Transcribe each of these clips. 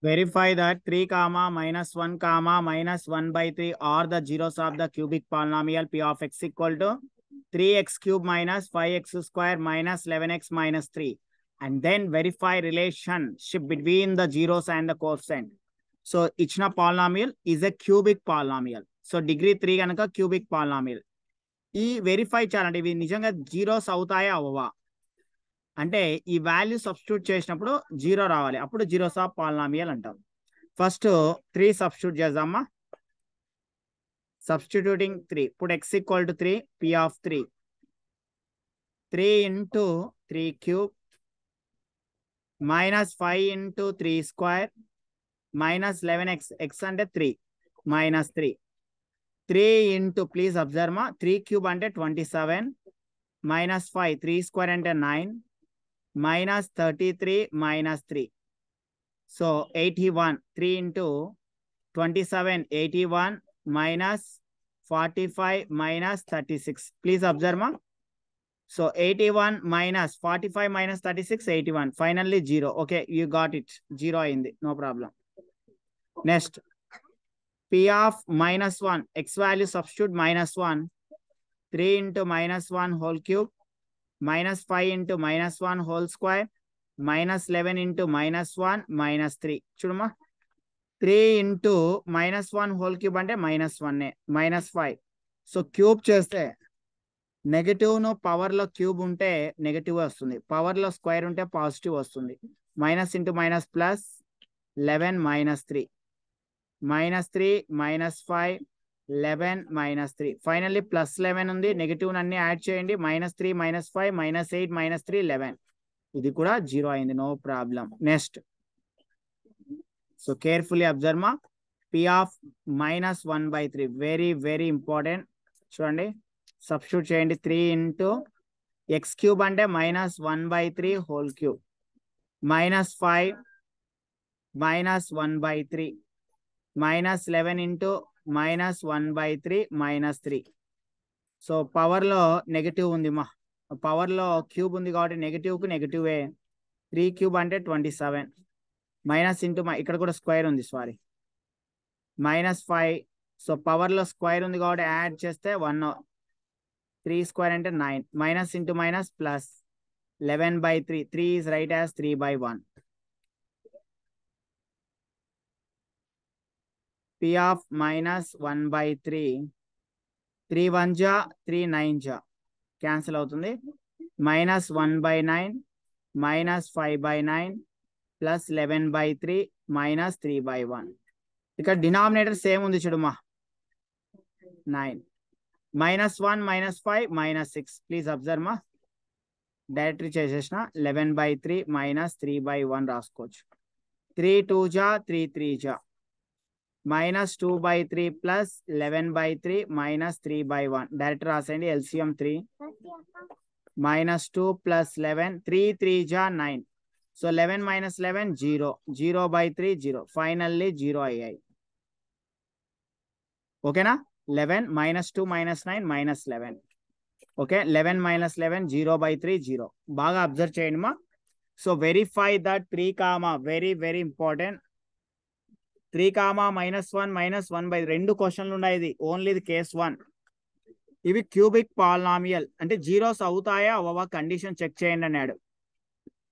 Verify that 3 comma minus 1 comma minus 1 by 3 are the zeros of the cubic polynomial p of x equal to 3x cube minus 5x square minus 11x minus 3. And then verify relationship between the zeros and the coefficient. So ichna polynomial is a cubic polynomial. So degree 3 ganaka cubic polynomial. ఈ verify చేయాలంటే ఇవి నిజంగా zeros అవుతాయా అవ్వవా అంటే ఈ value substitute చేసినప్పుడు zero రావాలి, అప్పుడు జీరోస్ ఆఫ్ పాలినామియల్ అంటాం. ఫస్ట్ 3 సబ్స్టిట్యూట్ చేద్దామా. సబ్స్టిట్యూటింగ్ 3, ఇప్పుడు x equal to 3 p of 3 into 3 cube minus 5 into 3 square minus 11x, x అంటే 3 మైనస్ 3 ఇంటూ, ప్లీజ్ అబ్జర్వ్ మా, 3 క్యూబ్ అంటే 27 మైనస్ 5 3 స్క్వేర్ అంటే 9 minus 33 minus 3. So 81, 3 into 27 81 minus 45 minus 36. Please observe మా. So 81 minus 45 minus 36 81. Finally 0. Okay, you got it, 0 అయింది, no problem. Next p of minus 1, x value substitute minus 1, 3 into minus 1 whole cube minus 5 into minus 1 whole square minus 11 into minus 1 minus 3. చూడమ్మా, 3 into minus 1 whole cube అంటే minus 1 minus 5. So cube చేస్తే negative ను power లో cube ఉంటే negative వస్తుంది, power లో square ఉంటే positive వస్తుంది. Minus into minus plus 11 minus 3 minus 3 minus 5 11 minus 3. Finally plus 11 ఉంది, నెగటివ్ అన్ని యాడ్ చేయండి. Minus 3 minus 5 minus 8 minus 3 11. ఇది కూడా 0 అయింది, no problem. Next, so carefully observe మా. p of minus 1 by 3 very very important. చూడండి, సబ్స్టిట్యూట్ చేయండి. 3 ఇంటూ ఎక్స్ క్యూబ్ అంటే minus 1 by 3 whole cube minus 5 minus 1 by 3 minus 11 into minus 1 by 3 minus 3. So power లో negative ఉంది మా, power లో cube ఉంది కాబట్టి నెగటివ్ కు నెగటివే. 3 క్యూబ్ అంటే 27 మైనస్ ఇంటూ, ఇక్కడ కూడా స్క్వేర్ ఉంది, సారీ, మైనస్ 5. సో పవర్ లో స్క్వేర్ ఉంది కాబట్టి యాడ్ చేస్తే 1. 3 స్క్వేర్ అంటే 9 minus into minus plus 11 by 3. 3 is right as 3 by 1. p of minus 1 by 3, 3 1 ja 3 9 ja cancel అవుతుంది. Minus 1 by 9 minus 5 by 9 plus 11 by 3 minus 3 by 1. ఇక్కడ denominator same ఉంది చూడమ్మా, 9 minus 1 minus 5 minus 6. Please observe మా, directory చేసేసిన 11 by 3 minus 3 by 1 రాసుకోవచ్చు. 3 2 ja 3 3 ja minus 2 by 3 plus 11 by 3 minus 3 by 1. Direct రాసేయండి. LCM 3 minus 2 plus 11 3 3 జా 9. So 11 minus 11 0, 0 by 3 0. Finally 0 అయ్యాయి. ఓకేనా. 11 minus 2 minus 9 minus 11. Okay, 11 minus 11 0 by 3 0. బాగా observe చేయండి మా. So verify that 3 comma, very very important. 3 comma minus 1 minus 1 by 2 క్వశ్చన్లు ఉన్నాయి. ఇది ఓన్లీ ఇది కేస్ 1. ఇవి క్యూబిక్ పాలినామియల్ అంటే జీరోస్ అవుతాయా అవ్వవా కండిషన్ చెక్ చేయండి అన్నాడు.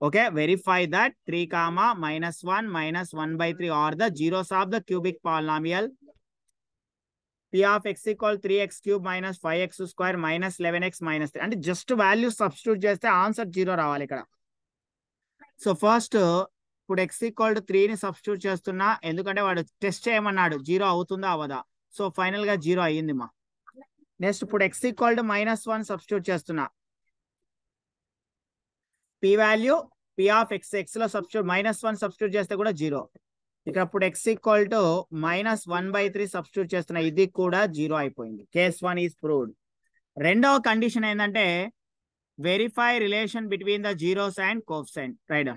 Okay, verify that 3 comma minus 1 minus 1 by 3 are the zeros of the cubic polynomial p of x equal 3x cube minus 5x square minus 11x minus 3. అంటే just value substitute చేస్తే answer 0 రావాలి ఇక్కడ. So first ఇప్పుడు x equal to 3 ని substitute చేస్తున్నా, ఎందుకంటే వాడు test చేయమన్నాడు 0 అవుతుందా అవదా. సో ఫైనల్ గా 0 అయ్యింది మా. నెక్స్ట్ ఇప్పుడు x equal to minus 1 substitute చేస్తున్నా, p value p of x, x లో సబ్స్టిట్యూట్ మైనస్ 1 సబ్స్టిట్యూట్ చేస్తే కూడా 0. ఇక్కడ ఇప్పుడు x equal to minus 1 by 3 substitute చేస్తున్నా, ఇది కూడా 0 అయిపోయింది. Case 1 is proved. రెండవ కండిషన్ ఏంటంటే verify relation between the zeros and coefficient. Right,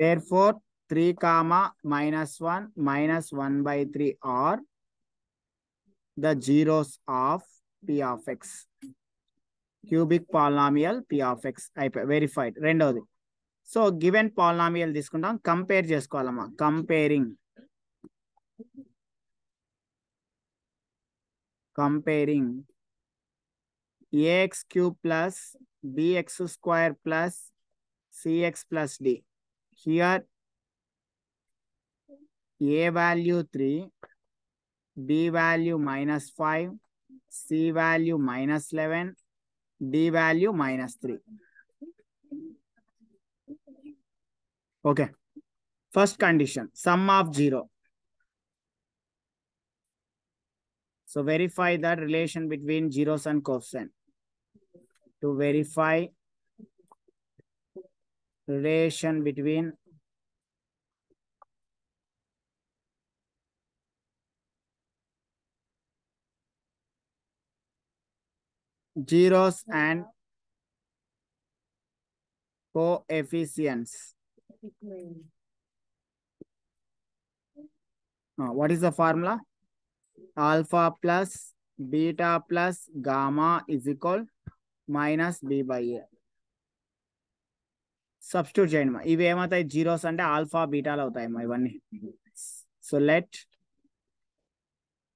therefore 3 comma minus 1 minus 1 by 3 are the zeros of p of x, cubic polynomial p of x. Verified. రెండోది so given polynomial తీసుకుంటాం, compare చేసుకోవాలమ్మా. Comparing ax cube plus bx square plus cx plus d. Here a value 3, b value -5, c value -11, d value -3. Okay. First condition, sum of 0. So verify the relation between zeros and coefficient. To verify relation between zeros and coefficients. What is the formula? Alpha plus beta plus gamma is equal minus b by a. Substitute చేయండి. ఇవి ఏమవుతాయి? Zeros అంటే alpha బీటాలు అవుతాయి ఇవన్నీ. So let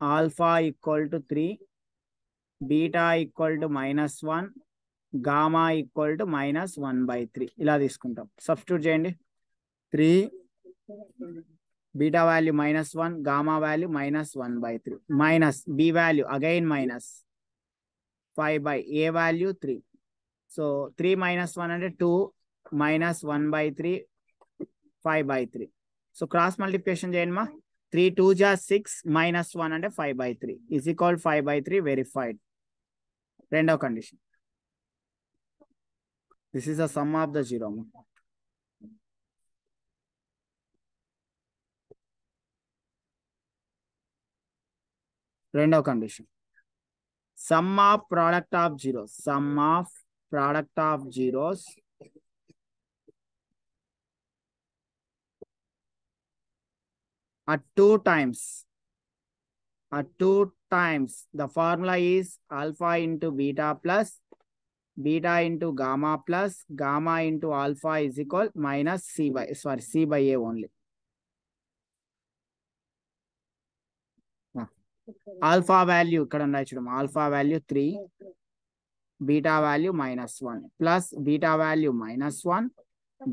alpha equal to 3, beta equal to -1, gamma equal to -1/3 ఇలా తీసుకుంటాం. Substitute చేయండి. 3 beta value -1, gamma value -1/3, minus b value again -5 by a value 3. So 3 - 1 అంటే 2, -1/3, 5/3. So cross multiplication చేయండి మా. 3 2 ja 6, -1 అంటే 5/3 is equal 5/3. Verified. రెండవ condition. This is the sum of the zero. రెండవ condition, some of product of zeros. Some of product of zeros at 2 times. At 2 times the formula is alpha into beta plus beta into gamma plus gamma into alpha is equal minus c by a only. Alpha value ikkada unnadi chudam. Alpha value 3, beta value -1 plus beta value -1,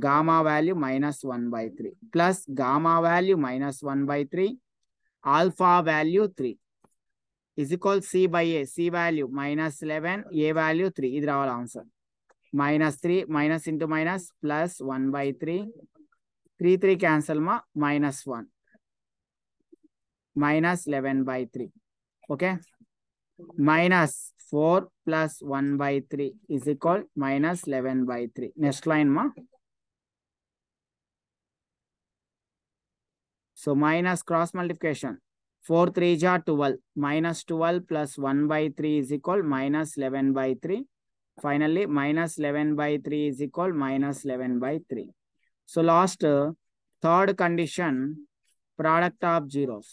gamma value -1/3 plus gamma value -1/3, alpha value 3 is equal c by a. C value -11, a value 3. ఇది రావాలి answer. -3 minus into minus plus 1/3. 3 3 cancel ma, -1 -11/3. Okay. -4 plus 1/3 is equal -11/3. Next line ma. So minus cross multiplication. 4 3 ja 12, -12 plus 1/3 is equal -11/3. Finally, -11/3 is equal -11/3. So last third condition, product of zeros.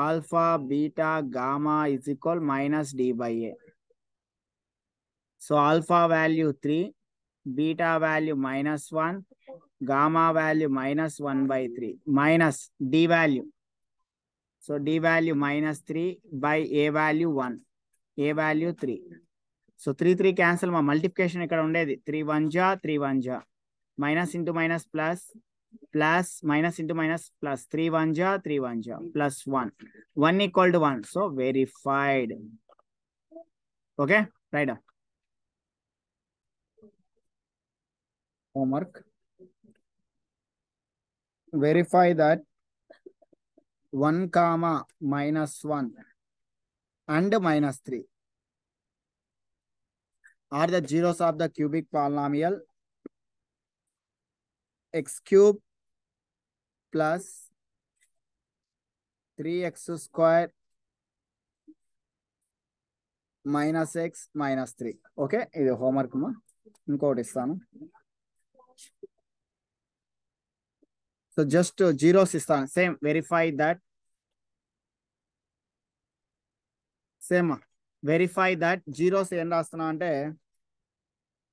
Alpha, beta, gamma is equal minus d by a. So alpha value 3, beta value -1, gamma value -1/3, minus d value. So d value -3 by a value 1, a value 3. So 3 3 cancel ma, multiplication ikkada undedi. 3 1 ja 3 1 ja, minus into minus plus, plus minus into minus plus, 3 1 ja 3 1 ja, plus 1, 1 equal to 1. So verified. Okay, right on. Homework. Verify that 1, -1 and -3 are the zeros of the cubic polynomial x cube plus 3x square minus x minus 3. Okay, ఇది homework మా. ఇంకోటి ఇస్తాను. So just zeros ఇస్తాను. Same verify that. Same verify that zeros ఏం రాస్తున్నా అంటే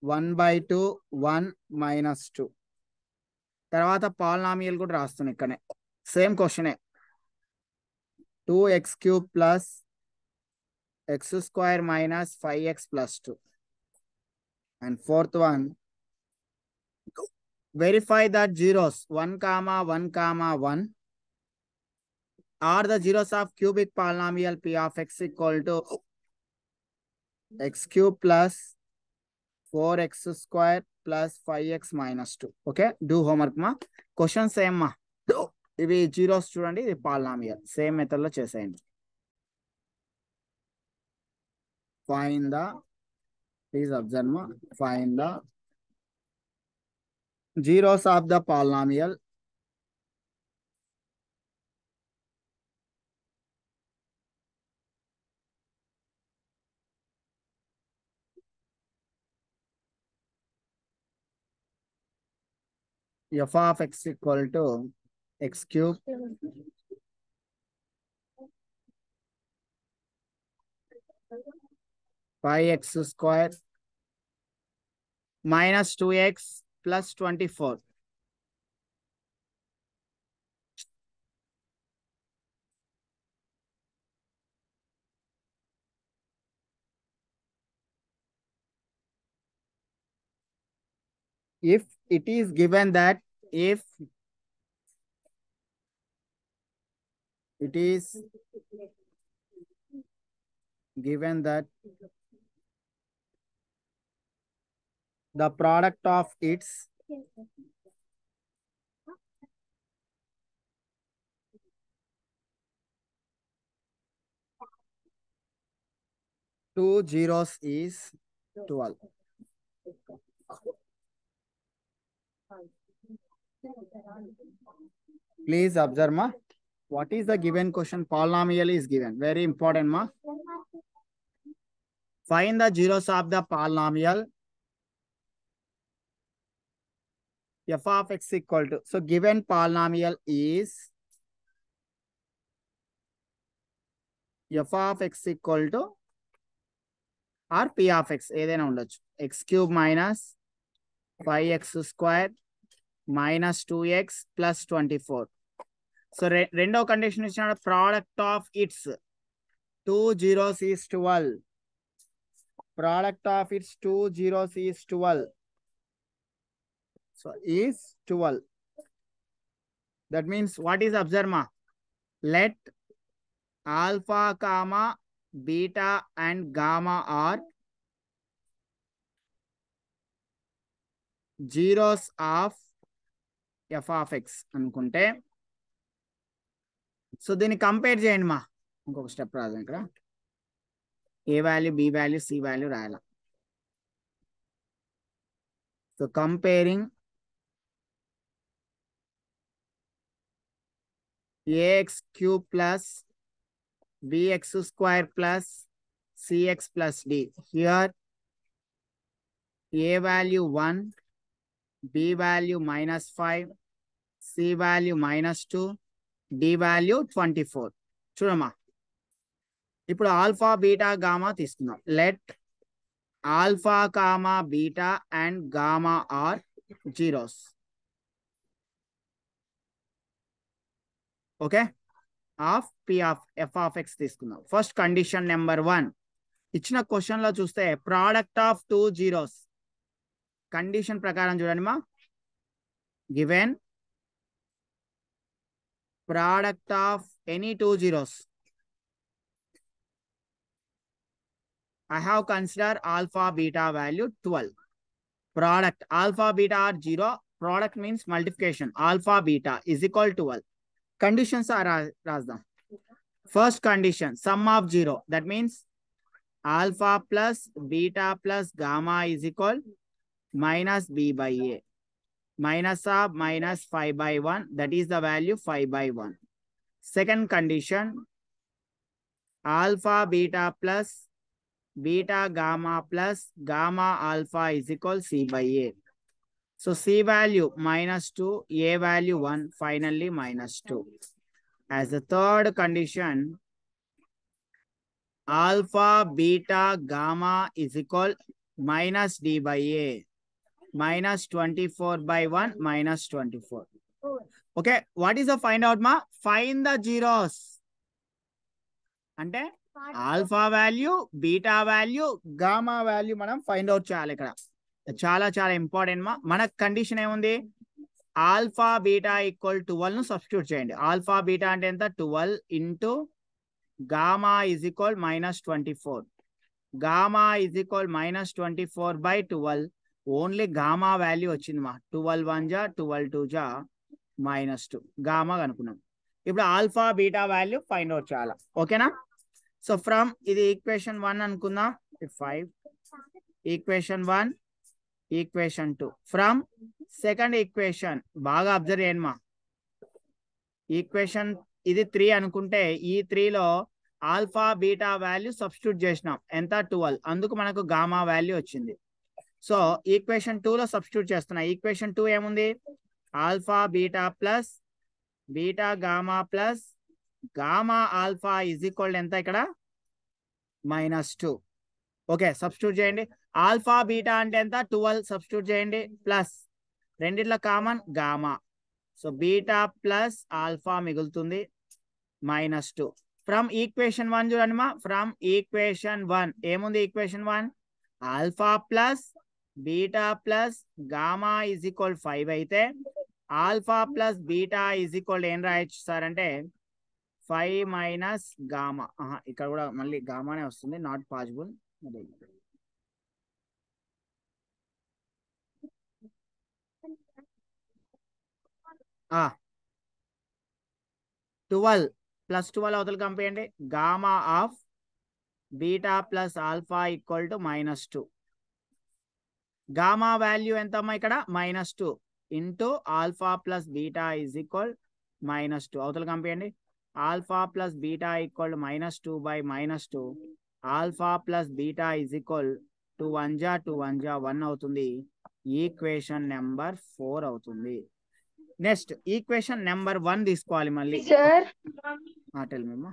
1/2 1 - 2 తర్వాత polynomial కూడా రాస్తున్నా ఇక్కడనే సేమ్ క్వశ్చనే 2x³ plus x² minus 5x plus 2 and fourth one verify that zeros 1, 1, 1 are the zeros of cubic polynomial p of x equal to x³ plus 4x² plus 5x minus 2. Okay, do homework ma. Question same ma. ఇవి zeros చూడండి, ఇది polynomial same method లో చేసేయండి. Find the, please observe ma, find the zeros of the polynomial f of x equal to x³ (5x² minus 2x plus 24). If it is given that, if it is given that the product of its two zeros is 12. Please observe ma. What is the given question? Polynomial is given. Very important ma. Find the zeros of the polynomial f of x equal to. So given polynomial is f of x equal to or p of x ఏదైనా ఉండొచ్చు. x³ minus 5x² minus 2x plus 24. So రెండో condition ఇచ్చిన product of it's 2 zeros is 12. Product of its 2 zeros is 12. So is 12. That means what is observe ma? Let alpha, comma, beta and gamma are zeros of f of x అనుకుంటే so దీన్ని compare చేయండి మా. ఇంకొక step రాదు ఇక్కడ. A value, B value, C value రాయాల. So comparing ax³ plus bx² plus cx plus d. Here a value 1, b value -5, c value -2, d value 24. చూడమ్మా, ఇప్పుడు ఆల్ఫా, బీటా, గామా తీసుకుందాం. Let alpha, comma, beta and gamma are zeros. Okay, of p of f of x తీసుకుందాం. First condition number 1 ఇచ్చిన question లో చూస్తే product of 2 zeros. Condition ప్రకారం చూడండి మా. Given product of any 2 zeros. I have considered alpha, beta value 12. Product alpha, beta are 0. Product means multiplication. Alpha, beta is equal to 12. Conditions are Razdam. First condition, sum of 0. That means alpha plus beta plus gamma is equal minus b by a. Minus of minus 5/1. That is the value 5/1. Second condition, alpha, beta plus beta gamma plus gamma alpha is equal c by a. So c value -2, a value 1, finally -2. As the third condition, alpha beta gamma is equal minus d by a minus 24/1 minus 24. Okay, what is the find out ma? Find the zeros. అంటే alpha value, beta value, gamma value మనం find out చేయాలి. ఇక్కడ చాలా చాలా important మా. మనకు condition ఏముంది? Alpha beta equal 12 ను సబ్స్టిట్యూట్ చేయండి. ఆల్ఫా బీటా అంటే ఎంత? 12 into gamma is equal -24. Gamma is equal -24/12. Only gamma value వచ్చింది మా. 12 1 జా 12 2 జా -2 గామా కనుక్కున్నాం. ఇప్పుడు alpha beta value find out చేయాలి. ఓకేనా? సో ఫ్రమ్ ఇది ఈక్వేషన్ 1 అనుకుందాం. 5 equation 1 equation 2 from second equation బాగా అబ్జర్వ్ చేయండి మా. ఈక్వేషన్ ఇది 3 అనుకుంటే ఈ 3లో ఆల్ఫా బీటా వాల్యూ సబ్స్టిట్యూట్ చేసినాం. ఎంత? 12. అందుకు మనకు గామా వాల్యూ వచ్చింది. సో ఈక్వేషన్ 2లో సబ్స్టిట్యూట్ చేస్తున్నా. ఈక్వేషన్ 2 ఏముంది? Alpha beta plus beta gamma plus gamma alpha is equal ఎంత? ఇక్కడ -2. ఓకే, సబ్స్టిట్యూట్ చేయండి. ఆల్ఫా బీటా అంటే ఎంత? 12 సబ్స్టిట్యూట్ చేయండి. ప్లస్ రెండిట్ల common gamma. So beta plus alpha మిగులుతుంది -2. ఫ్రమ్ ఈక్వేషన్ 1 చూడండి మా. ఫ్రమ్ ఈక్వేషన్ 1 ఏముంది? Equation 1 alpha plus beta plus gamma is equal 5 అయితే alpha plus beta is equal ఏం రాయొచ్చు సార్ అంటే 5 మైనస్ గామా. ఇక్కడ కూడా మళ్ళీ గామానే వస్తుంది. Not possible. 12 ప్లస్ 12 అవతల కంపేయండి. Gamma of beta plus alpha equal to -2. Gamma value ఎంతమ్మా? ఇక్కడ -2 into alpha plus beta is equal -2. అవతల కంపేయండి. Alpha plus beta equal -2/-2. Alpha plus beta is equal 2 1 జా 2 1 జా 1 అవుతుంది. ఈక్వేషన్ నెంబర్ 4 అవుతుంది. నెక్స్ట్ ఈక్వేషన్ నెంబర్ 1 తీసుకోవాలి మళ్ళీ. టెల్ మీ అమ్మా.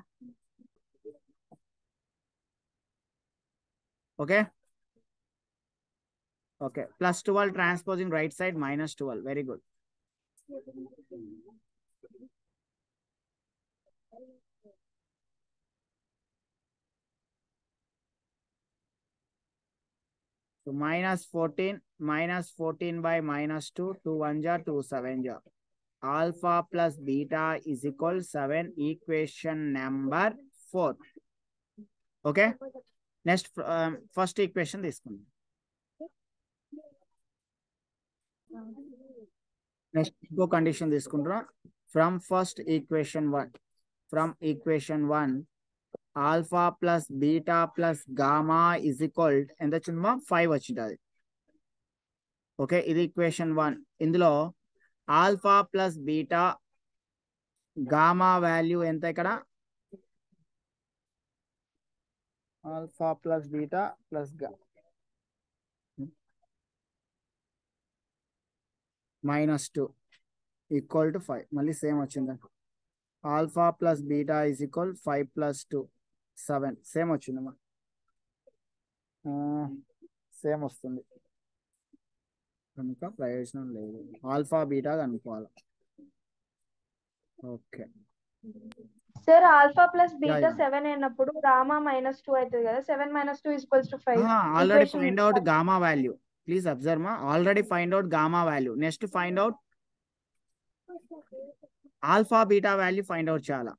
Okay okay, +12 transposing right side -12. Very good. So -14 -14/-2 2 1 జా 2 7 జా. Alpha plus beta is equal 7. Equation number 4. Okay, next first equation తీసుకుందాం. నెక్స్ట్ ఇంకో కండిషన్ తీసుకుంటున్నాం. From first equation 1 from equation 1 alpha plus beta plus gamma is equal ఎంత వచ్చిందమ్మా? 5 వచ్చింది. Okay, ఇది equation 1. ఇందులో alpha plus beta gamma value ఎంత? ఇక్కడ alpha plus beta plus -2 equal to 5. మళ్ళీ సేమ్ వచ్చింది. Alpha plus beta is equal 5 + 2 7. Same వచ్చిందమ్మా. సేమ్ వస్తుంది కనుక ప్రయోజనం లేదు. ఆల్ఫా బీటా కనుక్కోవాలి. Okay sir, alpha plus beta 7 అయినప్పుడు గామా -2 అవుతుంది కదా. 7 - 2 = 5. Already find out gamma value. Please observe మా. Already find out gamma value. Next find out alpha beta value find out చేయాలా.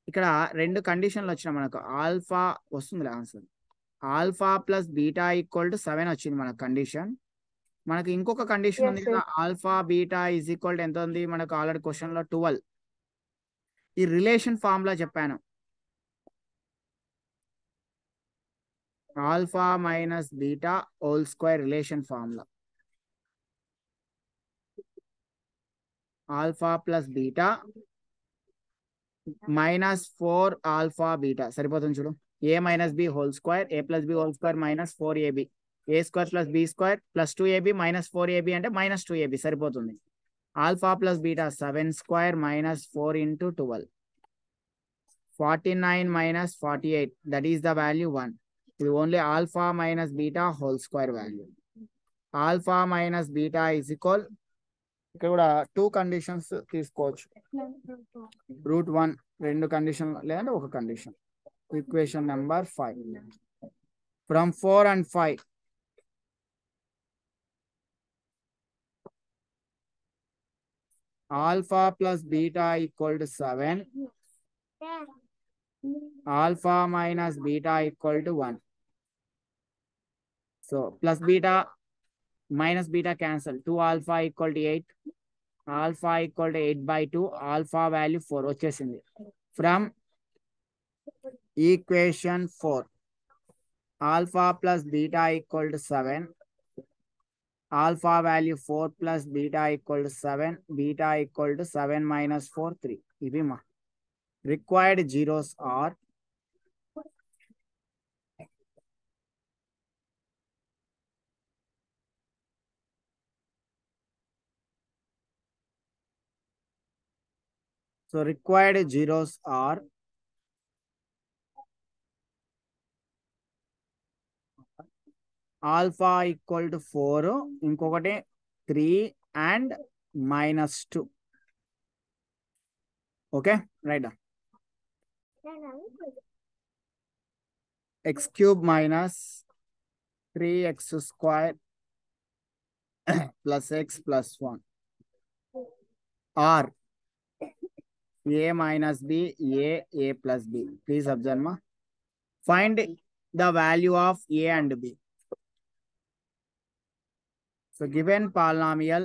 ఇక్కడ 2 కండిషన్లు వచ్చినాయి మనకు. ఆల్ఫా వస్తుంది answer. Alpha plus beta equal to 7 వచ్చింది మనకు కండిషన్. మనకి ఇంకొక కండిషన్ ఉంది కదా. Alpha beta is equal to ఎంత ఉంది మనకు? ఆల్రెడీ క్వశ్చన్ లో 12. ఈ రిలేషన్ ఫార్ములా చెప్పాను. Alpha minus beta whole square relation formula. Alpha plus beta -4 alpha beta సరిపోతుంది చూడు. a - b whole square, a + b whole square -4ab. a² + b² + 2ab -4ab అంటే -2ab సరిపోతుంది. Alpha plus beta 7² -4 × 12 49 minus 48, that is the value 1. ఇది only alpha minus beta whole square value. Alpha minus beta is equal, ఇక్కడ కూడా 2 conditions తీసుకోవచ్చు. √1 2 condition లేదంటే ఒక condition. Equation number 5. From 4 and 5. Alpha plus beta equal to 7. Alpha minus beta equal to 1. So plus beta minus beta cancel. 2 alpha equal to 8. Alpha equal to 8 by 2. Alpha value 4 వచ్చేసింది. From equation 4. Alpha plus beta equal to 7. Alpha value 4 plus beta equal to 7. Beta equal to 7 minus 4, 3. ఇవి మా required zeros are so required zeros are alpha equal to 4, ఇంకొకటి 3 and -2. Okay, right. X cube minus 3x square plus x plus 1 or a minus b, a plus b. Please observe ma. Find the value of a and b. So given polynomial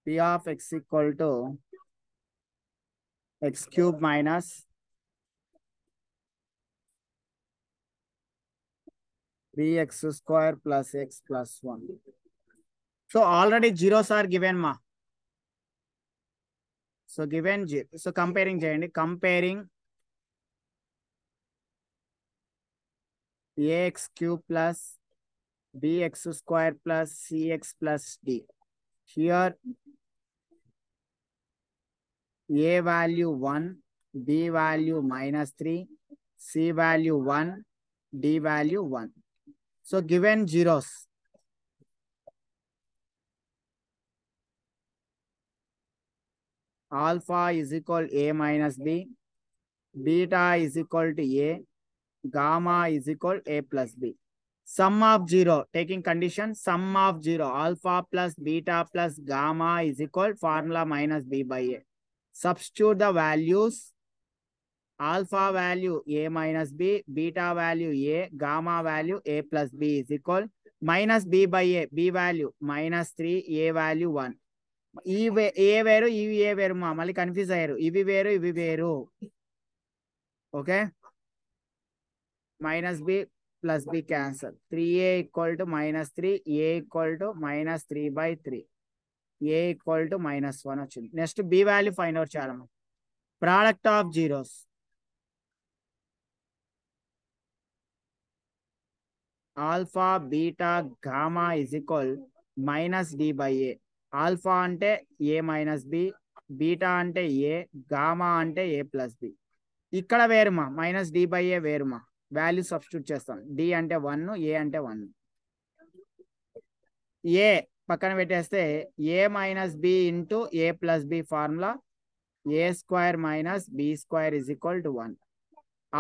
p of x equal to x cube minus 3x square plus x plus 1. So already zeros are given ma. So given, so comparing cheyandi, comparing ax cube plus bx square plus cx plus d. Here a value 1, b value -3, c value 1, d value 1. So given zeros, alpha is equal a minus b, beta is equal to a, gamma is equal a plus b. Sum of 0, taking condition, sum of 0, alpha plus beta plus gamma is equal formula minus b by a. Substitute the values, alpha value a minus b, beta value a, gamma value a plus b is equal minus b by a, b value -3, a value 1. ఈ ఏ వేరు ఇవి ఏ వేరు మా, మళ్ళీ confuse అయ్యారు, ఇవి వేరు ఇవి వేరు. Okay, minus b plus b cancel. 3a equal to -3, a equal to -3 by 3, a equal to -1 వచ్చింది. Next b value find out చేయాలమ్మా. Product of zeros, alpha beta gamma is equal -d by a. Alpha అంటే a minus b, beta అంటే a, gamma అంటే a plus b. ఇక్కడ వేరుమా, -d by a వేరుమా, value substitute చేస్తాం. d అంటే 1, a అంటే 1. a పక్కన పెట్టేస్తే a minus b into a plus b formula a square minus b square is equal to 1.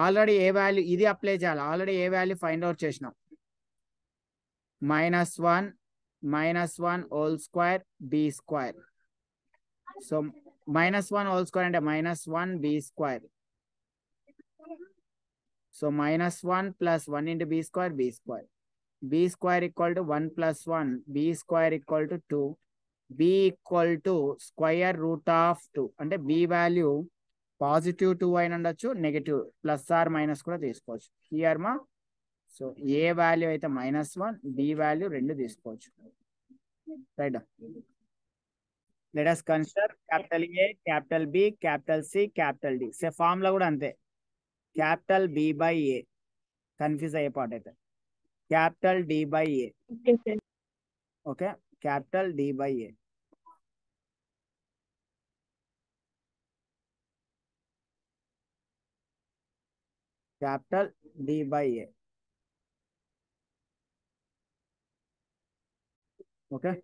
Already A value ఇది అప్లై చేయాలి, ఆల్రెడీ ఏ వాల్యూ ఫైండ్ అవుట్ చేసినాం. -1 whole square b square. So -1 whole square అంటే -1 b square. So -1 plus 1 into b square, b square. b square equal to 1 plus 1, b square equal to 2, b equal to square root of 2. అంటే b value positive 2 అయిన ఉండొచ్చు, negative plus are minus కూడా తీసుకోవచ్చు. Here మా, so ఏ value అయితే -1, b value 2 తీసుకోవచ్చు. Right, let us consider capital A, capital B, capital C, capital D. Say formula కూడా అంతే, capital B by A. Confuse అయ్యే పార్ట్ అయితే capital D by A. Okay, capital D by A. capital D by A. Okay.